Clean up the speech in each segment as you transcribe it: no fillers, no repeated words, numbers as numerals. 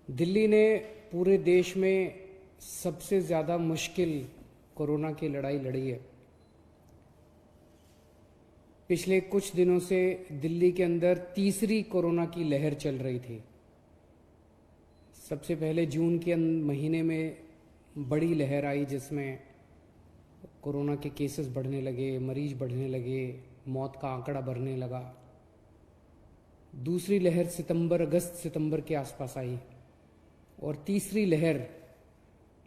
दिल्ली ने पूरे देश में सबसे ज़्यादा मुश्किल कोरोना की लड़ाई लड़ी है। पिछले कुछ दिनों से दिल्ली के अंदर तीसरी कोरोना की लहर चल रही थी। सबसे पहले जून के महीने में बड़ी लहर आई जिसमें कोरोना के केसेस बढ़ने लगे, मरीज बढ़ने लगे, मौत का आंकड़ा बढ़ने लगा। दूसरी लहर अगस्त सितंबर के आसपास आई और तीसरी लहर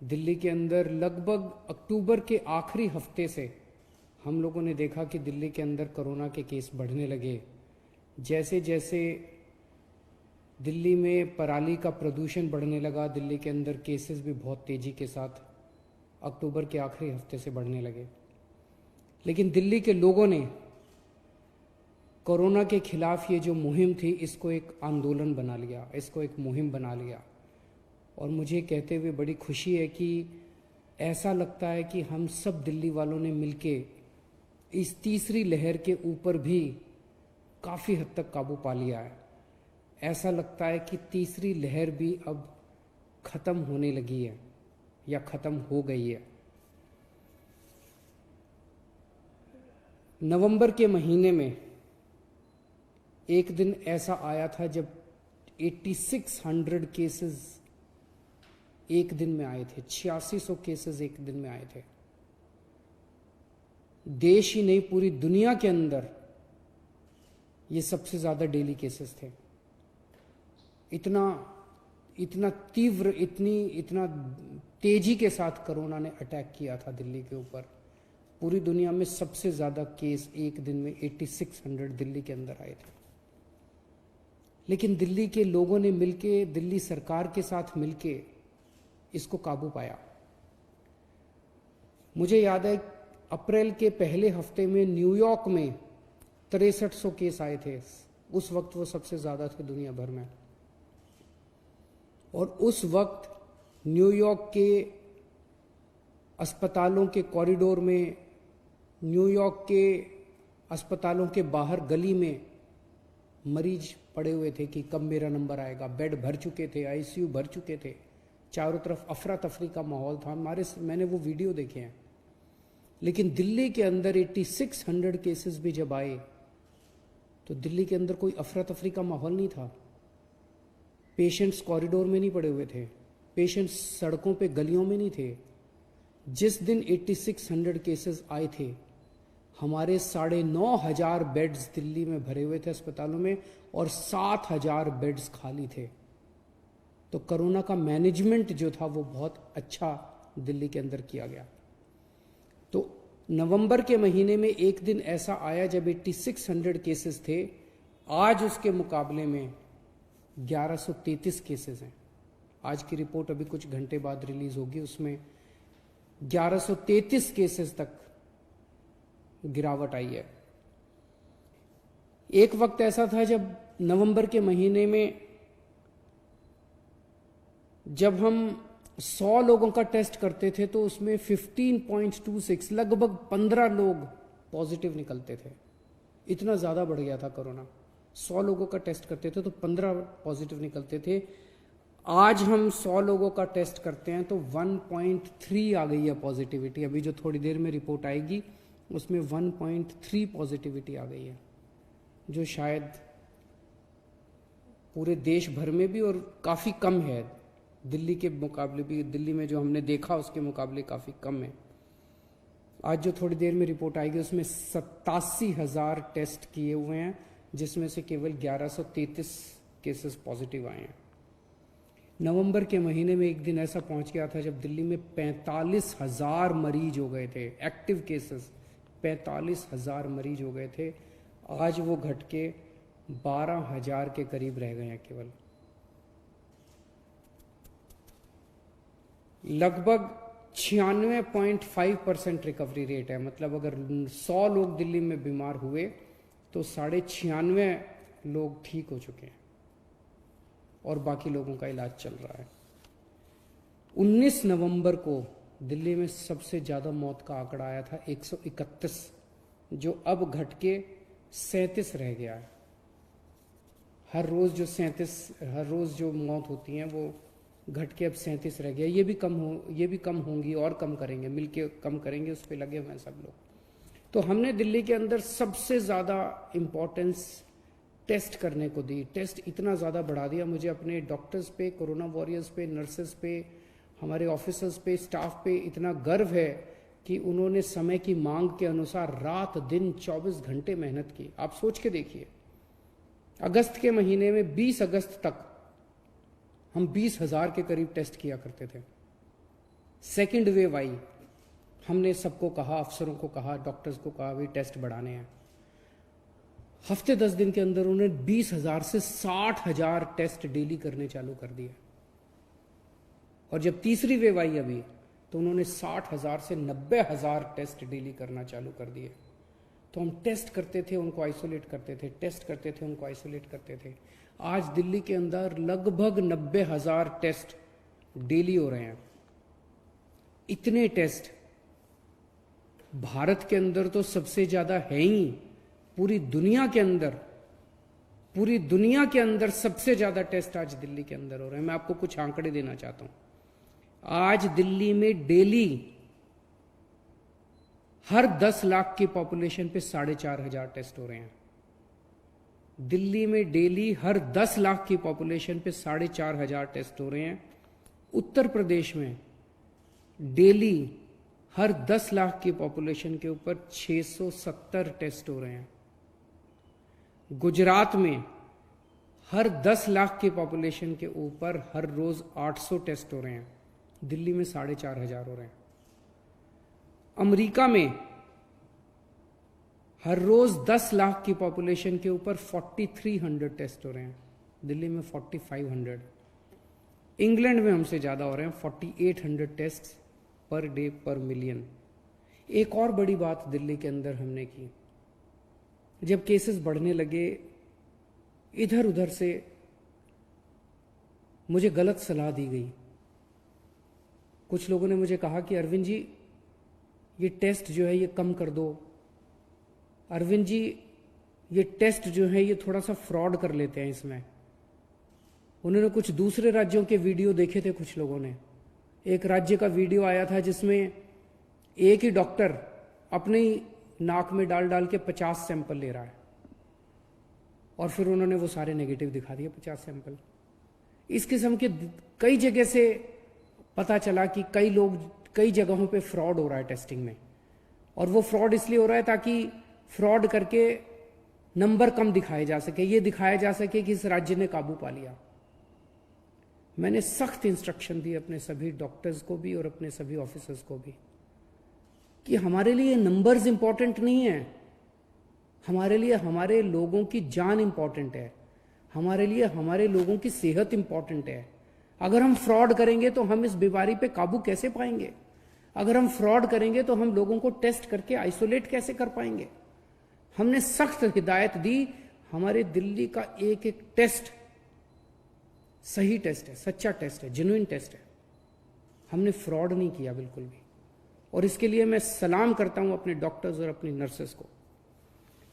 दिल्ली के अंदर लगभग अक्टूबर के आखिरी हफ्ते से हम लोगों ने देखा कि दिल्ली के अंदर कोरोना के केस बढ़ने लगे। जैसे जैसे दिल्ली में पराली का प्रदूषण बढ़ने लगा, दिल्ली के अंदर केसेस भी बहुत तेज़ी के साथ अक्टूबर के आखिरी हफ्ते से बढ़ने लगे। लेकिन दिल्ली के लोगों ने कोरोना के खिलाफ ये जो मुहिम थी इसको एक आंदोलन बना लिया, इसको एक मुहिम बना लिया। और मुझे कहते हुए बड़ी खुशी है कि ऐसा लगता है कि हम सब दिल्ली वालों ने मिलके इस तीसरी लहर के ऊपर भी काफ़ी हद तक काबू पा लिया है। ऐसा लगता है कि तीसरी लहर भी अब ख़त्म होने लगी है या ख़त्म हो गई है। नवंबर के महीने में एक दिन ऐसा आया था जब 8600 केसेस एक दिन में आए थे, 8600 केसेस एक दिन में आए थे। देश ही नहीं पूरी दुनिया के अंदर ये सबसे ज़्यादा डेली केसेस थे। इतना तीव्र, इतना तेजी के साथ कोरोना ने अटैक किया था दिल्ली के ऊपर। पूरी दुनिया में सबसे ज़्यादा केस एक दिन में 8600 दिल्ली के अंदर आए थे। लेकिन दिल्ली के लोगों ने मिलके, दिल्ली सरकार के साथ मिलके इसको काबू पाया। मुझे याद है अप्रैल के पहले हफ्ते में न्यूयॉर्क में 6300 केस आए थे। उस वक्त वो सबसे ज़्यादा थे दुनिया भर में। और उस वक्त न्यूयॉर्क के अस्पतालों के कॉरिडोर में, न्यूयॉर्क के अस्पतालों के बाहर गली में मरीज पड़े हुए थे कि कब मेरा नंबर आएगा। बेड भर चुके थे, आईसीयू भर चुके थे, चारों तरफ अफरा तफरी का माहौल था। मैंने वो वीडियो देखे हैं। लेकिन दिल्ली के अंदर 8600 केसेस भी जब आए तो दिल्ली के अंदर कोई अफरा तफरी का माहौल नहीं था। पेशेंट्स कॉरिडोर में नहीं पड़े हुए थे, पेशेंट्स सड़कों पे गलियों में नहीं थे। जिस दिन 8600 केसेस आए थे, हमारे 9500 बेड्स दिल्ली में भरे हुए थे अस्पतालों में और 7000 बेड्स खाली थे। तो कोरोना का मैनेजमेंट जो था वो बहुत अच्छा दिल्ली के अंदर किया गया। तो नवंबर के महीने में एक दिन ऐसा आया जब 8600 केसेस थे। आज उसके मुकाबले में 1133 केसेस हैं। आज की रिपोर्ट अभी कुछ घंटे बाद रिलीज होगी, उसमें 1133 केसेस तक गिरावट आई है। एक वक्त ऐसा था जब नवंबर के महीने में जब हम 100 लोगों का टेस्ट करते थे तो उसमें 15.26 लगभग 15 लोग पॉजिटिव निकलते थे। इतना ज़्यादा बढ़ गया था कोरोना। 100 लोगों का टेस्ट करते थे तो 15 पॉजिटिव निकलते थे। आज हम 100 लोगों का टेस्ट करते हैं तो 1.3 आ गई है पॉजिटिविटी। अभी जो थोड़ी देर में रिपोर्ट आएगी उसमें 1.3 पॉजिटिविटी आ गई है, जो शायद पूरे देश भर में भी और काफ़ी कम है। दिल्ली के मुकाबले भी, दिल्ली में जो हमने देखा उसके मुकाबले काफ़ी कम है। आज जो थोड़ी देर में रिपोर्ट आएगी उसमें 87,000 टेस्ट किए हुए हैं, जिसमें से केवल 1133 केसेस पॉजिटिव आए हैं। नवंबर के महीने में एक दिन ऐसा पहुंच गया था जब दिल्ली में 45,000 मरीज हो गए थे। एक्टिव केसेस 45,000 मरीज हो गए थे। आज वो घट के 12,000 के करीब रह गए हैं केवल। लगभग 96.5% रिकवरी रेट है। मतलब अगर 100 लोग दिल्ली में बीमार हुए तो 96.5 लोग ठीक हो चुके हैं और बाकी लोगों का इलाज चल रहा है। 19 नवंबर को दिल्ली में सबसे ज़्यादा मौत का आंकड़ा आया था 131, जो अब घट के 37 रह गया है। हर रोज़ जो मौत होती हैं वो घट के अब 37 रह गया। ये भी कम होंगी और कम करेंगे, मिलके कम करेंगे, उस पर लगे हुए हैं सब लोग। तो हमने दिल्ली के अंदर सबसे ज़्यादा इम्पोर्टेंस टेस्ट करने को दी। टेस्ट इतना ज़्यादा बढ़ा दिया, मुझे अपने डॉक्टर्स पे, कोरोना वॉरियर्स पे, नर्सेस पे, हमारे ऑफिसर्स पे, स्टाफ पे इतना गर्व है कि उन्होंने समय की मांग के अनुसार रात दिन 24 घंटे मेहनत की। आप सोच के देखिए, अगस्त के महीने में 20 अगस्त तक हम 20,000 के करीब टेस्ट किया करते थे। सेकेंड वेव आई, हमने सबको कहा, अफसरों को कहा, डॉक्टर्स को कहा, भी टेस्ट बढ़ाने हैं। हफ्ते 10 दिन के अंदर उन्होंने 20,000 से 60,000 टेस्ट डेली करने चालू कर दिए। और जब तीसरी वेव आई अभी, तो उन्होंने 60,000 से 90,000 टेस्ट डेली करना चालू कर दिए। तो हम टेस्ट करते थे, उनको आइसोलेट करते थे, टेस्ट करते थे, उनको आइसोलेट करते थे। आज दिल्ली के अंदर लगभग 90,000 टेस्ट डेली हो रहे हैं। इतने टेस्ट भारत के अंदर तो सबसे ज्यादा है ही, पूरी दुनिया के अंदर सबसे ज्यादा टेस्ट आज दिल्ली के अंदर हो रहे हैं। मैं आपको कुछ आंकड़े देना चाहता हूं। आज दिल्ली में डेली हर 10 लाख की पॉपुलेशन पे 4,500 टेस्ट हो रहे हैं। दिल्ली में डेली हर 10 लाख की पॉपुलेशन पे 4,500 टेस्ट हो रहे हैं। उत्तर प्रदेश में डेली हर 10 लाख की पॉपुलेशन के ऊपर 670 टेस्ट हो रहे हैं। गुजरात में हर 10 लाख की पॉपुलेशन के ऊपर हर रोज 800 टेस्ट हो रहे हैं। दिल्ली में 4,500 हो रहे हैं। अमेरिका में हर रोज 10 लाख की पॉपुलेशन के ऊपर 4,300 टेस्ट हो रहे हैं। दिल्ली में 4,500। इंग्लैंड में हमसे ज्यादा हो रहे हैं, 4,800 टेस्ट पर डे पर मिलियन। एक और बड़ी बात दिल्ली के अंदर हमने की, जब केसेस बढ़ने लगे, इधर उधर से मुझे गलत सलाह दी गई। कुछ लोगों ने मुझे कहा कि अरविंद जी ये टेस्ट जो है ये कम कर दो, अरविंद जी ये टेस्ट जो है ये थोड़ा सा फ्रॉड कर लेते हैं इसमें। उन्होंने कुछ दूसरे राज्यों के वीडियो देखे थे कुछ लोगों ने। एक राज्य का वीडियो आया था जिसमें एक ही डॉक्टर अपने ही नाक में डाल डाल के 50 सैंपल ले रहा है, और फिर उन्होंने वो सारे नेगेटिव दिखा दिए 50 सैंपल। इस किस्म के कई जगह से पता चला कि कई जगहों पे फ्रॉड हो रहा है टेस्टिंग में, और वो फ्रॉड इसलिए हो रहा है ताकि फ्रॉड करके नंबर कम दिखाए जा सके, ये दिखाया जा सके कि इस राज्य ने काबू पा लिया। मैंने सख्त इंस्ट्रक्शन दी अपने सभी डॉक्टर्स को भी और अपने सभी ऑफिसर्स को भी कि हमारे लिए नंबर्स इंपॉर्टेंट नहीं है, हमारे लिए हमारे लोगों की जान इंपॉर्टेंट है, हमारे लिए हमारे लोगों की सेहत इंपॉर्टेंट है। अगर हम फ्रॉड करेंगे तो हम इस बीमारी पे काबू कैसे पाएंगे? अगर हम फ्रॉड करेंगे तो हम लोगों को टेस्ट करके आइसोलेट कैसे कर पाएंगे? हमने सख्त हिदायत दी। हमारे दिल्ली का एक एक टेस्ट सही टेस्ट है, सच्चा टेस्ट है, जेन्युइन टेस्ट है। हमने फ्रॉड नहीं किया बिल्कुल भी, और इसके लिए मैं सलाम करता हूं अपने डॉक्टर्स और अपनी नर्सेस को।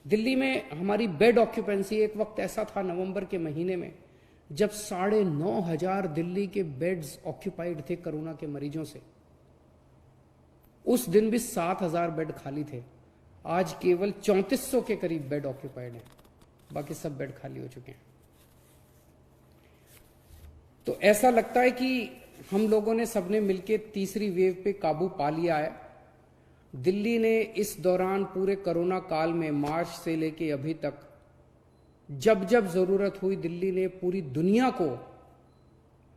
दिल्ली में हमारी बेड ऑक्यूपेंसी, एक वक्त ऐसा था नवंबर के महीने में जब 9,500 दिल्ली के बेड्स ऑक्यूपाइड थे कोरोना के मरीजों से। उस दिन भी 7,000 बेड खाली थे। आज केवल 3,400 के करीब बेड ऑक्यूपाइड हैं, बाकी सब बेड खाली हो चुके हैं। तो ऐसा लगता है कि हम लोगों ने सबने मिलकर तीसरी वेव पे काबू पा लिया है। दिल्ली ने इस दौरान पूरे कोरोना काल में मार्च से लेके अभी तक जब जब जरूरत हुई, दिल्ली ने पूरी दुनिया को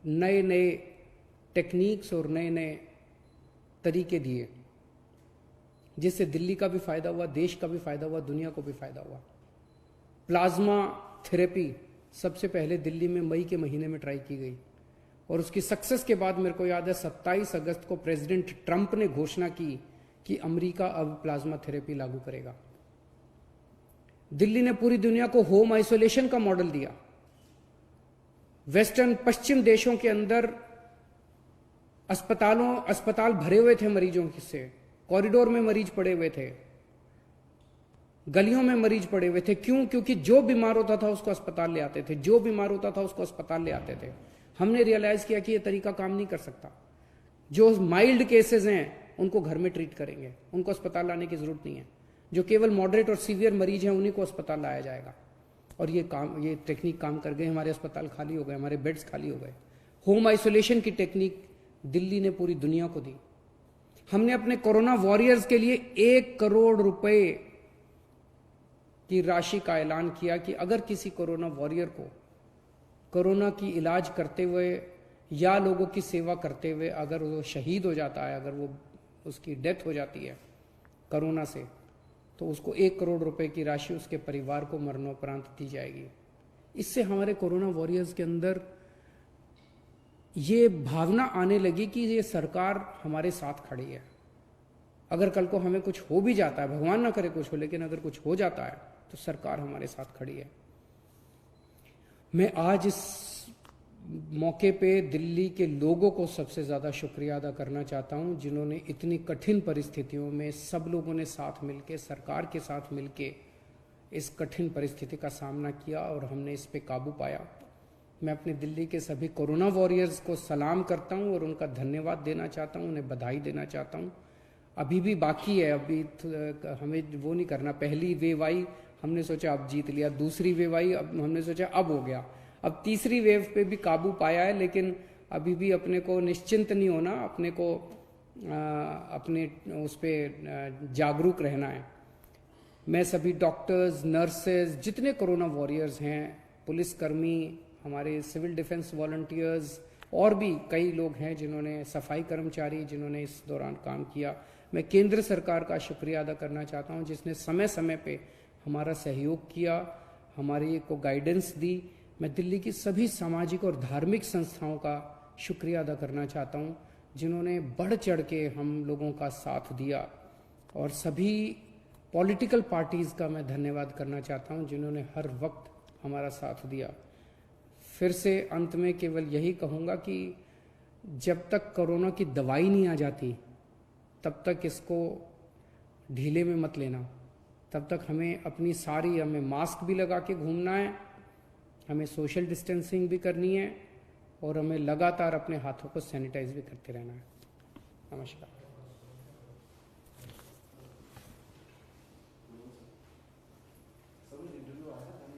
नए नए टेक्निक्स और नए नए तरीके दिए, जिससे दिल्ली का भी फायदा हुआ, देश का भी फायदा हुआ, दुनिया को भी फायदा हुआ। प्लाज्मा थेरेपी सबसे पहले दिल्ली में मई के महीने में ट्राई की गई, और उसकी सक्सेस के बाद मेरे को याद है 27 अगस्त को प्रेसिडेंट ट्रंप ने घोषणा की कि अमेरिका अब प्लाज्मा थेरेपी लागू करेगा। दिल्ली ने पूरी दुनिया को होम आइसोलेशन का मॉडल दिया। वेस्टर्न पश्चिम देशों के अंदर अस्पताल भरे हुए थे मरीजों से, कॉरिडोर में मरीज पड़े हुए थे। गलियों में मरीज पड़े हुए थे। क्यों? क्योंकि जो बीमार होता था उसको अस्पताल ले आते थे, जो बीमार होता था उसको अस्पताल ले आते थे। हमने रियलाइज किया कि यह तरीका काम नहीं कर सकता। जो माइल्ड केसेस हैं उनको घर में ट्रीट करेंगे, उनको अस्पताल लाने की जरूरत नहीं है। जो केवल मॉडरेट और सीवियर मरीज हैं उन्हीं को अस्पताल लाया जाएगा। और ये टेक्निक काम कर गई। हमारे अस्पताल खाली हो गए, हमारे बेड्स खाली हो गए। होम आइसोलेशन की टेक्निक दिल्ली ने पूरी दुनिया को दी। हमने अपने कोरोना वॉरियर्स के लिए 1 करोड़ रुपए की राशि का ऐलान किया कि अगर किसी कोरोना वॉरियर को कोरोना की इलाज करते हुए या लोगों की सेवा करते हुए अगर वो शहीद हो जाता है, अगर वो उसकी डेथ हो जाती है कोरोना से, तो उसको 1 करोड़ रुपए की राशि उसके परिवार को मरणोपरांत दी जाएगी। इससे हमारे कोरोना वॉरियर्स के अंदर ये भावना आने लगी कि ये सरकार हमारे साथ खड़ी है। अगर कल को हमें कुछ हो भी जाता है, भगवान ना करे कुछ हो, लेकिन अगर कुछ हो जाता है तो सरकार हमारे साथ खड़ी है। मैं आज इस मौके पे दिल्ली के लोगों को सबसे ज़्यादा शुक्रिया अदा करना चाहता हूं, जिन्होंने इतनी कठिन परिस्थितियों में सब लोगों ने साथ मिलके, सरकार के साथ मिलके इस कठिन परिस्थिति का सामना किया और हमने इस पे काबू पाया। मैं अपने दिल्ली के सभी कोरोना वॉरियर्स को सलाम करता हूं और उनका धन्यवाद देना चाहता हूं, उन्हें बधाई देना चाहता हूं। अभी भी बाकी है, अभी हमें वो नहीं करना। पहली वेव आई, हमने सोचा अब जीत लिया। दूसरी वेव आई, अब हमने सोचा अब हो गया। अब तीसरी वेव पे भी काबू पाया है, लेकिन अभी भी अपने को निश्चिंत नहीं होना, अपने को अपने उस पर जागरूक रहना है। मैं सभी डॉक्टर्स, नर्सेज, जितने कोरोना वॉरियर्स हैं, पुलिसकर्मी, हमारे सिविल डिफेंस वॉलंटियर्स और भी कई लोग हैं जिन्होंने, सफाई कर्मचारी जिन्होंने इस दौरान काम किया। मैं केंद्र सरकार का शुक्रिया अदा करना चाहता हूं, जिसने समय समय पे हमारा सहयोग किया, हमारे को गाइडेंस दी। मैं दिल्ली की सभी सामाजिक और धार्मिक संस्थाओं का शुक्रिया अदा करना चाहता हूं, जिन्होंने बढ़ चढ़ के हम लोगों का साथ दिया। और सभी पॉलिटिकल पार्टीज़ का मैं धन्यवाद करना चाहता हूं, जिन्होंने हर वक्त हमारा साथ दिया। फिर से अंत में केवल यही कहूँगा कि जब तक कोरोना की दवाई नहीं आ जाती तब तक इसको ढीले में मत लेना। तब तक हमें हमें मास्क भी लगा के घूमना है, हमें सोशल डिस्टेंसिंग भी करनी है और हमें लगातार अपने हाथों को सैनिटाइज भी करते रहना है। नमस्कार।